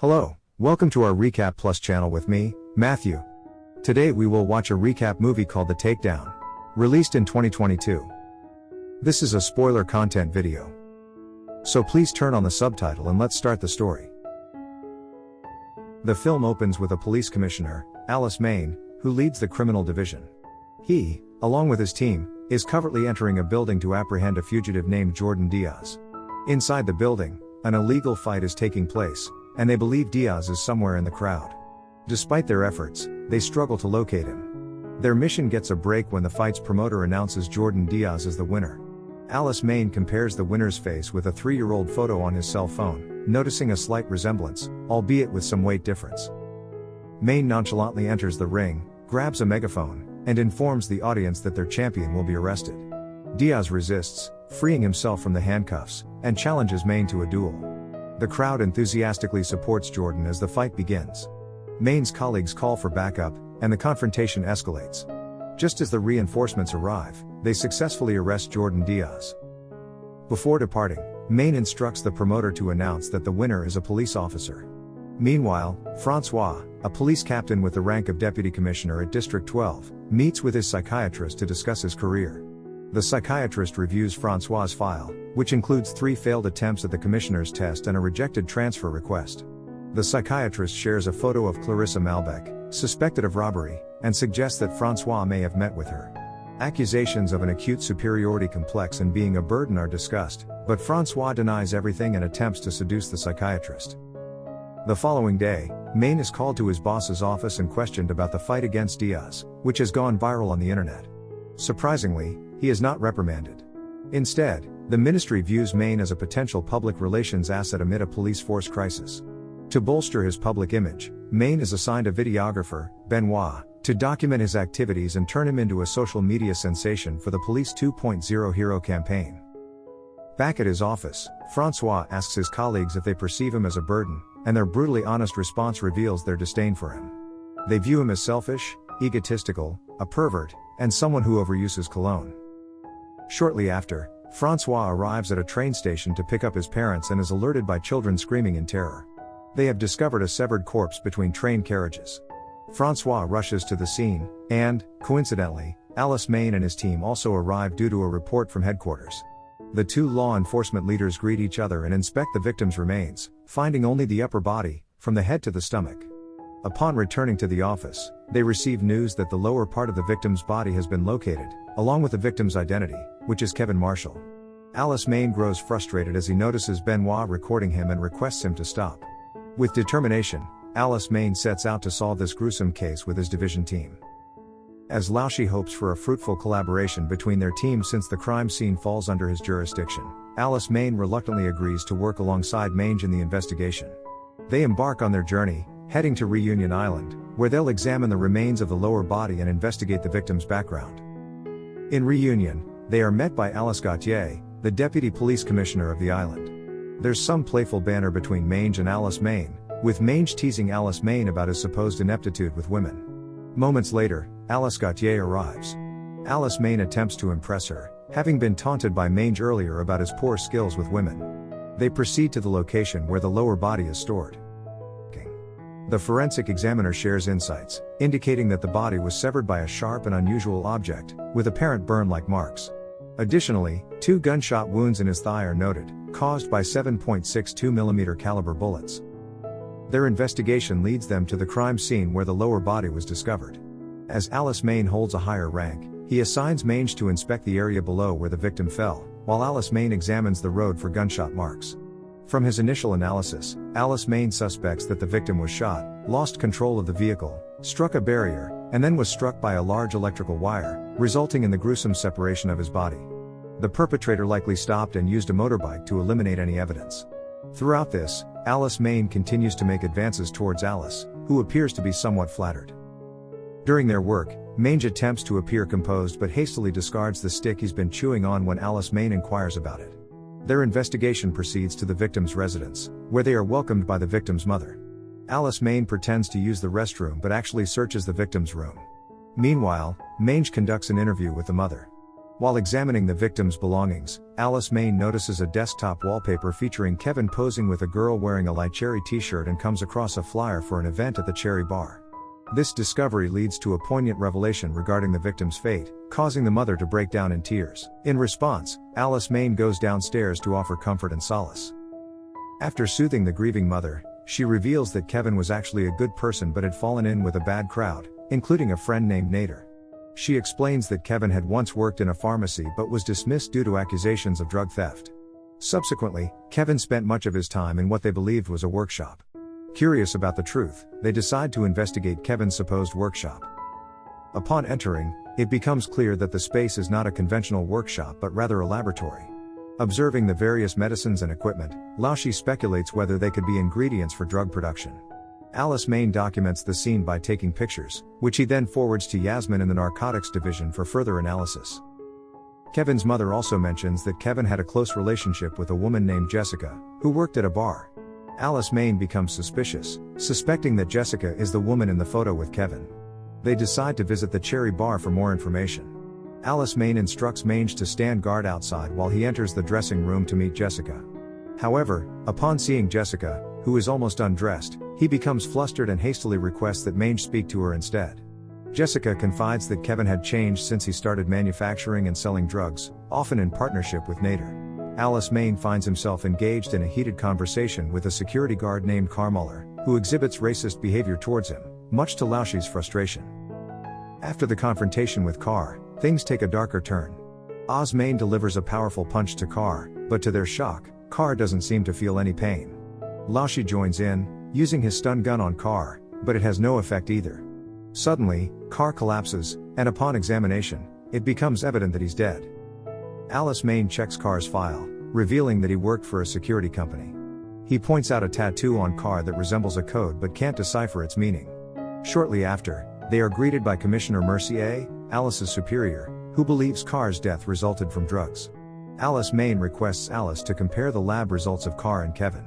Hello, welcome to our RecapPlus channel with me, Matthew. Today we will watch a recap movie called The Takedown, released in 2022. This is a spoiler content video, so please turn on the subtitle and let's start the story. The film opens with a police commissioner, Alice Main, who leads the criminal division. He, along with his team, is covertly entering a building to apprehend a fugitive named Jordan Diaz. Inside the building, an illegal fight is taking place, and they believe Diaz is somewhere in the crowd. Despite their efforts, they struggle to locate him. Their mission gets a break when the fight's promoter announces Jordan Diaz as the winner. Alice Main compares the winner's face with a 3-year-old photo on his cell phone, noticing a slight resemblance, albeit with some weight difference. Main nonchalantly enters the ring, grabs a megaphone, and informs the audience that their champion will be arrested. Diaz resists, freeing himself from the handcuffs, and challenges Main to a duel. The crowd enthusiastically supports Jordan as the fight begins. Main's colleagues call for backup, and the confrontation escalates. Just as the reinforcements arrive, they successfully arrest Jordan Diaz. Before departing, Main instructs the promoter to announce that the winner is a police officer. Meanwhile, Francois, a police captain with the rank of deputy commissioner at District 12, meets with his psychiatrist to discuss his career. The psychiatrist reviews Francois's file, which includes 3 failed attempts at the commissioner's test and a rejected transfer request. The psychiatrist shares a photo of Clarissa Malbec, suspected of robbery, and suggests that Francois may have met with her. Accusations of an acute superiority complex and being a burden are discussed, but Francois denies everything and attempts to seduce the psychiatrist. The following day, Main is called to his boss's office and questioned about the fight against Diaz, which has gone viral on the internet. Surprisingly, he is not reprimanded. Instead, the ministry views Main as a potential public relations asset amid a police force crisis. To bolster his public image, Main is assigned a videographer, Benoit, to document his activities and turn him into a social media sensation for the Police 2.0 hero campaign. Back at his office, Francois asks his colleagues if they perceive him as a burden, and their brutally honest response reveals their disdain for him. They view him as selfish, egotistical, a pervert, and someone who overuses cologne. Shortly after, Francois arrives at a train station to pick up his parents and is alerted by children screaming in terror. They have discovered a severed corpse between train carriages. Francois rushes to the scene, and, coincidentally, Alice Main and his team also arrive due to a report from headquarters. The 2 law enforcement leaders greet each other and inspect the victim's remains, finding only the upper body, from the head to the stomach. Upon returning to the office, they receive news that the lower part of the victim's body has been located, along with the victim's identity, which is Kevin Marshall. Alice Main grows frustrated as he notices Benoit recording him and requests him to stop. With determination, Alice Main sets out to solve this gruesome case with his division team. As Laushi hopes for a fruitful collaboration between their teams since the crime scene falls under his jurisdiction, Alice Main reluctantly agrees to work alongside Mange in the investigation. They embark on their journey, heading to Reunion Island, where they'll examine the remains of the lower body and investigate the victim's background. In Reunion, they are met by Alice Gauthier, the deputy police commissioner of the island. There's some playful banter between Mange and Alice Main, with Mange teasing Alice Main about his supposed ineptitude with women. Moments later, Alice Gauthier arrives. Alice Main attempts to impress her, having been taunted by Mange earlier about his poor skills with women. They proceed to the location where the lower body is stored. The forensic examiner shares insights, indicating that the body was severed by a sharp and unusual object, with apparent burn-like marks. Additionally, 2 gunshot wounds in his thigh are noted, caused by 7.62mm caliber bullets. Their investigation leads them to the crime scene where the lower body was discovered. As Alice Main holds a higher rank, he assigns Mange to inspect the area below where the victim fell, while Alice Main examines the road for gunshot marks. From his initial analysis, Alice Main suspects that the victim was shot, lost control of the vehicle, struck a barrier, and then was struck by a large electrical wire, resulting in the gruesome separation of his body. The perpetrator likely stopped and used a motorbike to eliminate any evidence. Throughout this, Alice Main continues to make advances towards Alice, who appears to be somewhat flattered. During their work, Mange attempts to appear composed but hastily discards the stick he's been chewing on when Alice Main inquires about it. Their investigation proceeds to the victim's residence, where they are welcomed by the victim's mother. Alice Main pretends to use the restroom but actually searches the victim's room. Meanwhile, Mange conducts an interview with the mother. While examining the victim's belongings, Alice Main notices a desktop wallpaper featuring Kevin posing with a girl wearing a light cherry t-shirt and comes across a flyer for an event at the Cherry Bar. This discovery leads to a poignant revelation regarding the victim's fate, causing the mother to break down in tears. In response, Alice Main goes downstairs to offer comfort and solace. After soothing the grieving mother, she reveals that Kevin was actually a good person but had fallen in with a bad crowd, including a friend named Nader. She explains that Kevin had once worked in a pharmacy but was dismissed due to accusations of drug theft. Subsequently, Kevin spent much of his time in what they believed was a workshop. Curious about the truth, they decide to investigate Kevin's supposed workshop. Upon entering, it becomes clear that the space is not a conventional workshop but rather a laboratory. Observing the various medicines and equipment, Laoshi speculates whether they could be ingredients for drug production. Alice Main documents the scene by taking pictures, which he then forwards to Yasmin in the narcotics division for further analysis. Kevin's mother also mentions that Kevin had a close relationship with a woman named Jessica, who worked at a bar. Alice Main becomes suspicious, suspecting that Jessica is the woman in the photo with Kevin. They decide to visit the Cherry Bar for more information. Alice Main instructs Mange to stand guard outside while he enters the dressing room to meet Jessica. However, upon seeing Jessica, who is almost undressed, he becomes flustered and hastily requests that Mange speak to her instead. Jessica confides that Kevin had changed since he started manufacturing and selling drugs, often in partnership with Nader. Alice Main finds himself engaged in a heated conversation with a security guard named Carmuller, who exhibits racist behavior towards him, much to Laoshi's frustration. After the confrontation with Carr, things take a darker turn. Oz Main delivers a powerful punch to Carr, but to their shock, Carr doesn't seem to feel any pain. Laoshi joins in, using his stun gun on Carr, but it has no effect either. Suddenly, Carr collapses, and upon examination, it becomes evident that he's dead. Alice Main checks Carr's file, revealing that he worked for a security company. He points out a tattoo on Carr that resembles a code but can't decipher its meaning. Shortly after, they are greeted by Commissioner Mercier, Alice's superior, who believes Carr's death resulted from drugs. Alice Main requests Alice to compare the lab results of Carr and Kevin.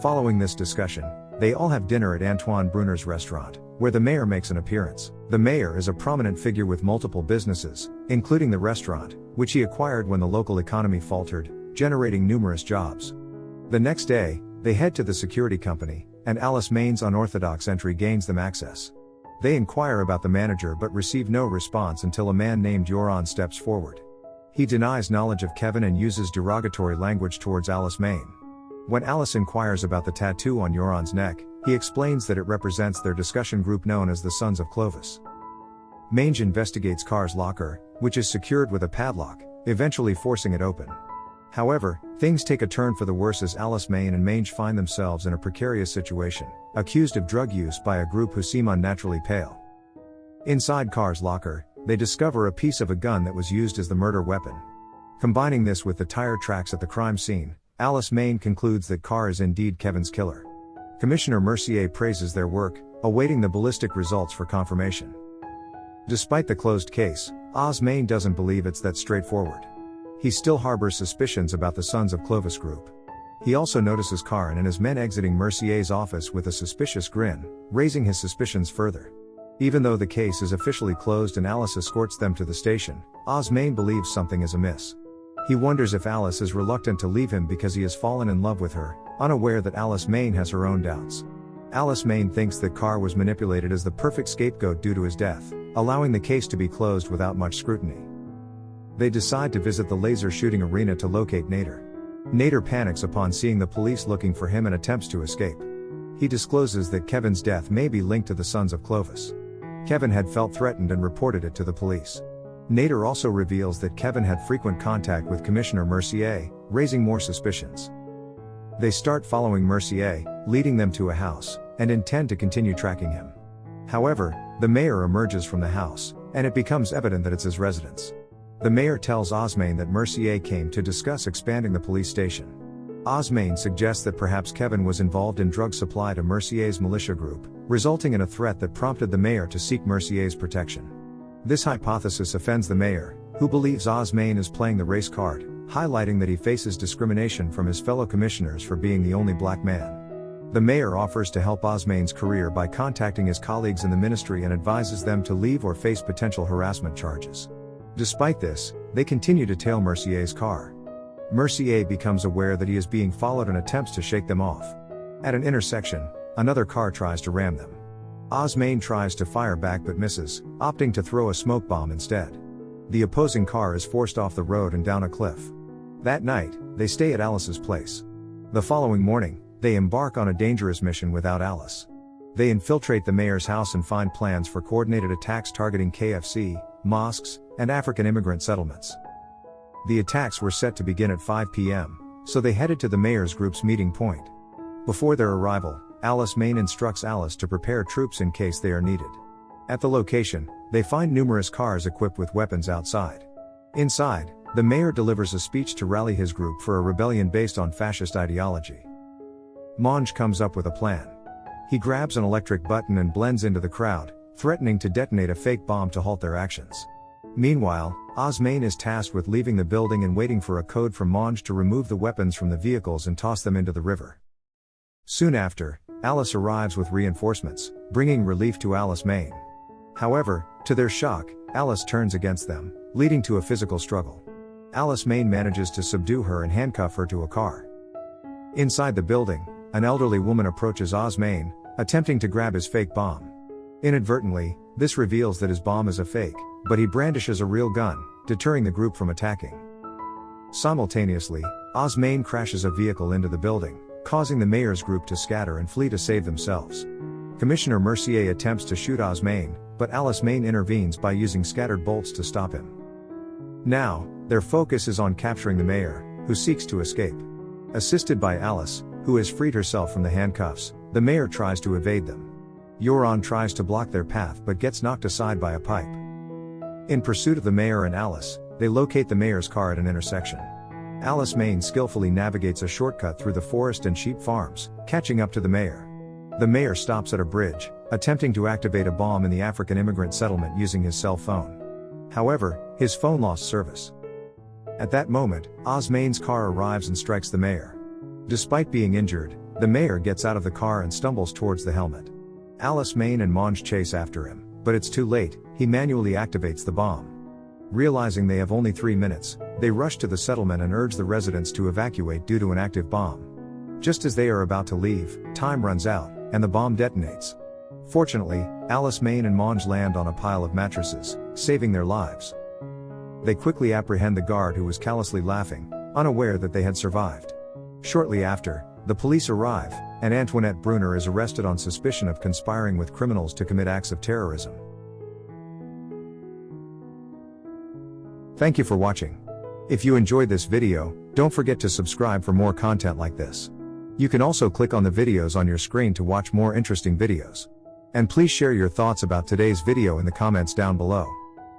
Following this discussion, they all have dinner at Antoine Bruner's restaurant, where the mayor makes an appearance. The mayor is a prominent figure with multiple businesses, including the restaurant, which he acquired when the local economy faltered, generating numerous jobs. The next day, they head to the security company, and Alice Main's unorthodox entry gains them access. They inquire about the manager but receive no response until a man named Yoran steps forward. He denies knowledge of Kevin and uses derogatory language towards Alice Main. When Alice inquires about the tattoo on Yoran's neck, he explains that it represents their discussion group known as the Sons of Clovis. Mange investigates Carr's locker, which is secured with a padlock, eventually forcing it open. However, things take a turn for the worse as Alice Main and Mange find themselves in a precarious situation, accused of drug use by a group who seem unnaturally pale. Inside Carr's locker, they discover a piece of a gun that was used as the murder weapon. Combining this with the tire tracks at the crime scene, Alice Main concludes that Carr is indeed Kevin's killer. Commissioner Mercier praises their work, awaiting the ballistic results for confirmation. Despite the closed case, Oz Main doesn't believe it's that straightforward. He still harbors suspicions about the Sons of Clovis group. He also notices Carr and his men exiting Mercier's office with a suspicious grin, raising his suspicions further. Even though the case is officially closed and Alice escorts them to the station, Oz Main believes something is amiss. He wonders if Alice is reluctant to leave him because he has fallen in love with her, unaware that Alice Main has her own doubts. Alice Main thinks that Carr was manipulated as the perfect scapegoat due to his death, allowing the case to be closed without much scrutiny. They decide to visit the laser shooting arena to locate Nader. Nader panics upon seeing the police looking for him and attempts to escape. He discloses that Kevin's death may be linked to the Sons of Clovis. Kevin had felt threatened and reported it to the police. Nader also reveals that Kevin had frequent contact with Commissioner Mercier, raising more suspicions. They start following Mercier, leading them to a house, and intend to continue tracking him. However, the mayor emerges from the house, and it becomes evident that it's his residence. The mayor tells Oz Main that Mercier came to discuss expanding the police station. Oz Main suggests that perhaps Kevin was involved in drug supply to Mercier's militia group, resulting in a threat that prompted the mayor to seek Mercier's protection. This hypothesis offends the mayor, who believes Oz Main is playing the race card, highlighting that he faces discrimination from his fellow commissioners for being the only black man. The mayor offers to help Oz Main's career by contacting his colleagues in the ministry and advises them to leave or face potential harassment charges. Despite this, they continue to tail Mercier's car. Mercier becomes aware that he is being followed and attempts to shake them off. At an intersection, another car tries to ram them. Osmain tries to fire back but misses, opting to throw a smoke bomb instead. The opposing car is forced off the road and down a cliff. That night, they stay at Alice's place. The following morning, they embark on a dangerous mission without Alice. They infiltrate the mayor's house and find plans for coordinated attacks targeting KFC, mosques, and African immigrant settlements. The attacks were set to begin at 5 p.m., so they headed to the mayor's group's meeting point. Before their arrival, Alice Main instructs Alice to prepare troops in case they are needed. At the location, they find numerous cars equipped with weapons outside. Inside, the mayor delivers a speech to rally his group for a rebellion based on fascist ideology. Monge comes up with a plan. He grabs an electric button and blends into the crowd, threatening to detonate a fake bomb to halt their actions. Meanwhile, Osmain is tasked with leaving the building and waiting for a code from Monge to remove the weapons from the vehicles and toss them into the river. Soon after, Alice arrives with reinforcements, bringing relief to Alice Main. However, to their shock, Alice turns against them, leading to a physical struggle. Alice Main manages to subdue her and handcuff her to a car. Inside the building, an elderly woman approaches Osmain, attempting to grab his fake bomb. Inadvertently, this reveals that his bomb is a fake, but he brandishes a real gun, deterring the group from attacking. Simultaneously, Osmain crashes a vehicle into the building, causing the mayor's group to scatter and flee to save themselves. Commissioner Mercier attempts to shoot Osmain, but Alice Main intervenes by using scattered bolts to stop him. Now, their focus is on capturing the mayor, who seeks to escape. Assisted by Alice, who has freed herself from the handcuffs, the mayor tries to evade them. Yoron tries to block their path but gets knocked aside by a pipe. In pursuit of the mayor and Alice, they locate the mayor's car at an intersection. Alice Main skillfully navigates a shortcut through the forest and sheep farms, catching up to the mayor. The mayor stops at a bridge, attempting to activate a bomb in the African immigrant settlement using his cell phone. However, his phone lost service. At that moment, Osmain's car arrives and strikes the mayor. Despite being injured, the mayor gets out of the car and stumbles towards the helmet. Alice Main and Monge chase after him, but it's too late, he manually activates the bomb. Realizing they have only 3 minutes, they rush to the settlement and urge the residents to evacuate due to an active bomb. Just as they are about to leave, time runs out, and the bomb detonates. Fortunately, Alice Main and Monge land on a pile of mattresses, saving their lives. They quickly apprehend the guard who was callously laughing, unaware that they had survived. Shortly after, the police arrive, and Antoinette Brunner is arrested on suspicion of conspiring with criminals to commit acts of terrorism. Thank you for watching. If you enjoyed this video, don't forget to subscribe for more content like this. You can also click on the videos on your screen to watch more interesting videos. And please share your thoughts about today's video in the comments down below.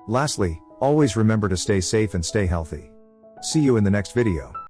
Lastly, always remember to stay safe and stay healthy. See you in the next video.